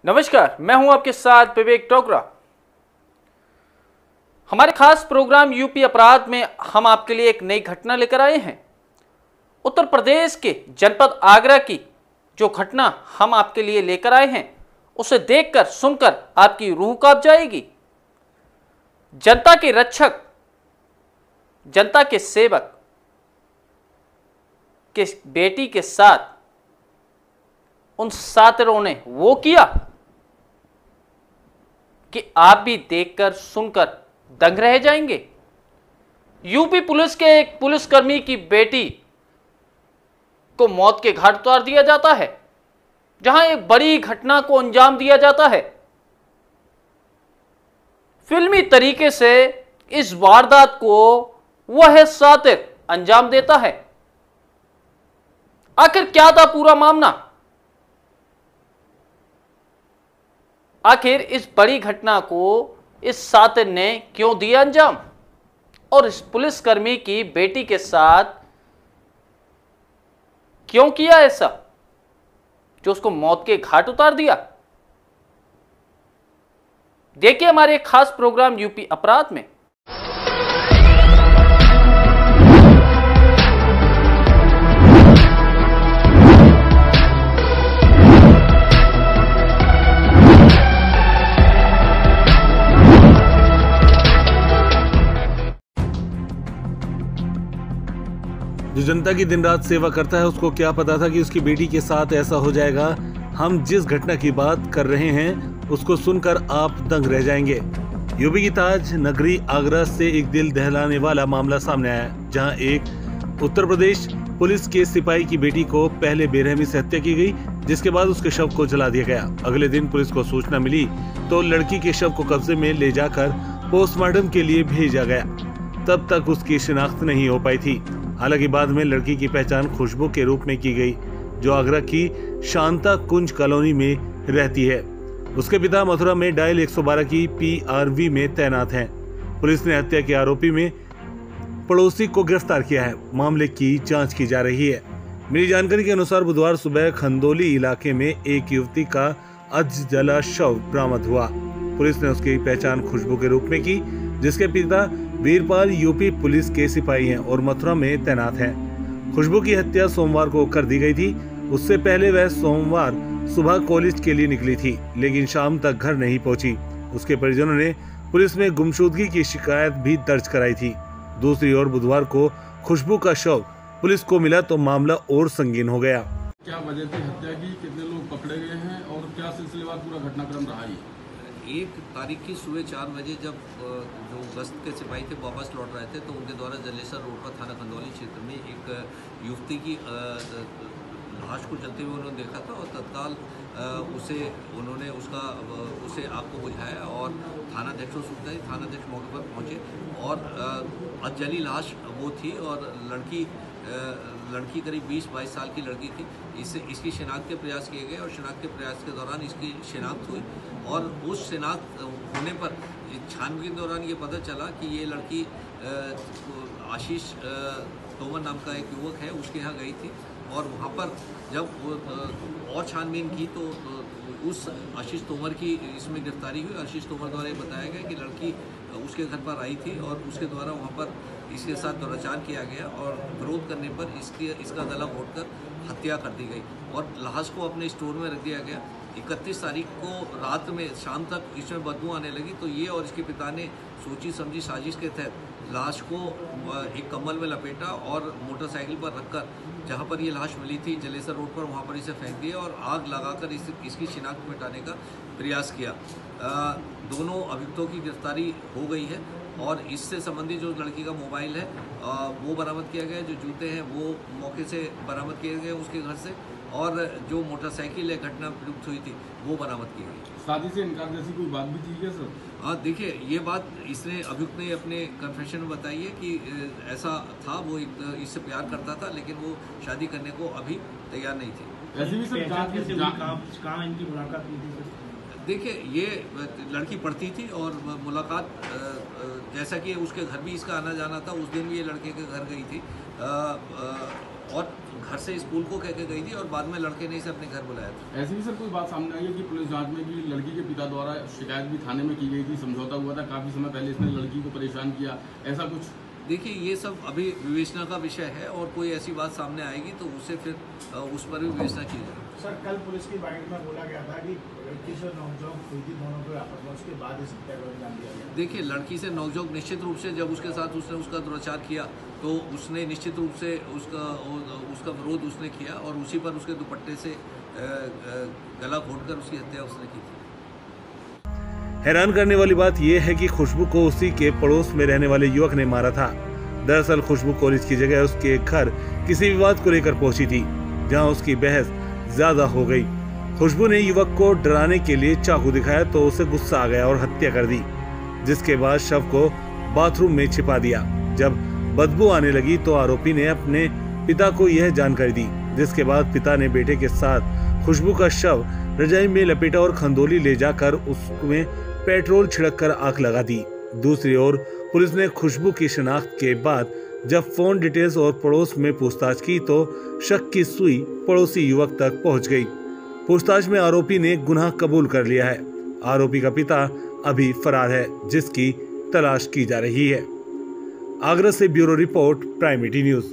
नमस्कार, मैं हूं आपके साथ विवेक टोकरा। हमारे खास प्रोग्राम यूपी अपराध में हम आपके लिए एक नई घटना लेकर आए हैं। उत्तर प्रदेश के जनपद आगरा की जो घटना हम आपके लिए लेकर आए हैं, उसे देखकर सुनकर आपकी रूह कांप जाएगी। जनता के रक्षक, जनता के सेवक के बेटी के साथ उन सातिरों ने वो किया कि आप भी देखकर सुनकर दंग रह जाएंगे। यूपी पुलिस के एक पुलिसकर्मी की बेटी को मौत के घाट उतार दिया जाता है, जहां एक बड़ी घटना को अंजाम दिया जाता है। फिल्मी तरीके से इस वारदात को वह सातिर अंजाम देता है। आखिर क्या था पूरा मामला? आखिर इस बड़ी घटना को इस सातिर ने क्यों दिया अंजाम और इस पुलिसकर्मी की बेटी के साथ क्यों किया ऐसा जो उसको मौत के घाट उतार दिया? देखिए हमारे एक खास प्रोग्राम यूपी अपराध में। जो जनता की दिन रात सेवा करता है, उसको क्या पता था कि उसकी बेटी के साथ ऐसा हो जाएगा। हम जिस घटना की बात कर रहे हैं उसको सुनकर आप दंग रह जाएंगे। यूपी की ताज नगरी आगरा से एक दिल दहलाने वाला मामला सामने आया, जहां एक उत्तर प्रदेश पुलिस के सिपाही की बेटी को पहले बेरहमी से हत्या की गई, जिसके बाद उसके शव को जला दिया गया। अगले दिन पुलिस को सूचना मिली तो लड़की के शव को कब्जे में ले जाकर पोस्टमार्टम के लिए भेजा गया। तब तक उसकी शिनाख्त नहीं हो पाई थी। हालांकि बाद में लड़की की पहचान खुशबू के रूप में की गई, जो आगरा की शांता कुंज कॉलोनी में रहती है। उसके पिता मथुरा में डायल 112 की PRV में तैनात हैं। पुलिस ने हत्या के आरोपी में पड़ोसी को गिरफ्तार किया है। मामले की जांच की जा रही है। मिली जानकारी के अनुसार बुधवार सुबह खंदोली इलाके में एक युवती का अधजला शव बरामद हुआ। पुलिस ने उसकी पहचान खुशबू के रूप में की, जिसके पिता वीरपाल यूपी पुलिस के सिपाही हैं और मथुरा में तैनात हैं। खुशबू की हत्या सोमवार को कर दी गई थी। उससे पहले वह सोमवार सुबह कॉलेज के लिए निकली थी, लेकिन शाम तक घर नहीं पहुंची। उसके परिजनों ने पुलिस में गुमशुदगी की शिकायत भी दर्ज कराई थी। दूसरी ओर बुधवार को खुशबू का शव पुलिस को मिला तो मामला और संगीन हो गया। क्या वजह थी हत्या की, कितने लोग पकड़े गए हैं और क्या सिलसिलेवार पूरा घटनाक्रम रहा है? 1 तारीख की सुबह 4 बजे जब जो गश्त के सिपाही थे वापस लौट रहे थे, तो उनके द्वारा जलेसर रोड पर थाना खंदौली क्षेत्र में एक युवती की लाश को जलते हुए उन्होंने देखा था और तत्काल उसे आग को बुझाया और थानाध्यक्ष को सूचना दी। थानाध्यक्ष मौके पर पहुंचे और अधजली लाश वो थी और लड़की करीब 20-22 साल की लड़की थी। इसकी शिनाख्त के प्रयास किए गए और शिनाख्त के प्रयास के दौरान इसकी शिनाख्त हुई और उस शिनाख्त होने पर छानबीन के दौरान ये पता चला कि ये लड़की आशीष तोमर नाम का एक युवक है, उसके यहाँ गई थी और वहाँ पर जब और छानबीन की तो उस आशीष तोमर की इसमें गिरफ्तारी हुई। आशीष तोमर द्वारा ये बताया गया कि लड़की उसके घर पर आई थी और उसके द्वारा वहाँ पर इसके साथ दुराचार किया गया और विरोध करने पर इसका गला घोंटकर हत्या कर दी गई और लाश को अपने स्टोर में रख दिया गया। 31 तारीख को रात में शाम तक इसमें बदबू आने लगी, तो ये और इसके पिता ने सोची समझी साजिश के तहत लाश को एक कम्बल में लपेटा और मोटरसाइकिल पर रखकर जहाँ पर ये लाश मिली थी जलेसर रोड पर, वहाँ पर इसे फेंक दिया और आग लगाकर इसकी शिनाख्त मिटाने का प्रयास किया। दोनों अभियुक्तों की गिरफ्तारी हो गई है और इससे संबंधित जो लड़की का मोबाइल है वो बरामद किया गया, जो जूते हैं वो मौके से बरामद किए गए उसके घर से और जो मोटरसाइकिल है घटना प्रयुक्त हुई थी वो बरामद की गई। शादी से इनकार जैसी कोई बात भी थी क्या सर? हाँ, देखिए ये बात इसने अभियुक्त ने अपने कन्फेशन में बताई है कि ऐसा था, वो इससे प्यार करता था लेकिन वो शादी करने को अभी तैयार नहीं थी। ऐसी भी सर कहाँ इनकी मुलाकात हुई थी सर? देखिए ये लड़की पढ़ती थी और मुलाकात जैसा कि उसके घर भी इसका आना जाना था, उस दिन भी ये लड़के के घर गई थी और घर से स्कूल को कह के गई थी और बाद में लड़के ने इसे अपने घर बुलाया था। ऐसी भी सर कोई बात सामने आई है कि पुलिस जांच में कि लड़की के पिता द्वारा शिकायत भी थाने में की गई थी, समझौता हुआ था, काफ़ी समय पहले इसने लड़की को परेशान किया, ऐसा कुछ? देखिए ये सब अभी विवेचना का विषय है और कोई ऐसी बात सामने आएगी तो उससे फिर उस पर भी विवेचना की जाएगी। सर कल पुलिस की बैठक में बोला गया था कि लड़की से नोकझोंक हुई थी दोनों को आपस में, उसके बाद इस हत्या को अंजाम दिया गया। देखिए लड़की से नोकझोंक निश्चित रूप से जब उसके साथ उसने उसका दुराचार किया तो उसने निश्चित रूप से उसका विरोध उसने किया और उसी पर उसके दुपट्टे से गला घोंटकर उसकी हत्या उसने की थी। हैरान करने वाली बात यह है कि खुशबू को उसी के पड़ोस में रहने वाले युवक ने मारा था। दरअसल खुशबू कॉलेज की जगह उसके घर किसी विवाद को लेकर पहुंची थी, जहां उसकी बहस ज्यादा हो गई। खुशबू ने युवक को डराने के लिए चाकू दिखाया तो उसे गुस्सा आ गया और हत्या कर दी, जिसके बाद शव को बाथरूम में छिपा दिया। जब बदबू आने लगी तो आरोपी ने अपने पिता को यह जानकारी दी, जिसके बाद पिता ने बेटे के साथ खुशबू का शव रजाई में लपेटा और खंदोली ले जाकर उसमें पेट्रोल छिड़ककर आग लगा दी। दूसरी ओर पुलिस ने खुशबू की शिनाख्त के बाद जब फोन डिटेल्स और पड़ोस में पूछताछ की तो शक की सुई पड़ोसी युवक तक पहुंच गई। पूछताछ में आरोपी ने गुनाह कबूल कर लिया है। आरोपी का पिता अभी फरार है, जिसकी तलाश की जा रही है। आगरा से bureau report, prime media news.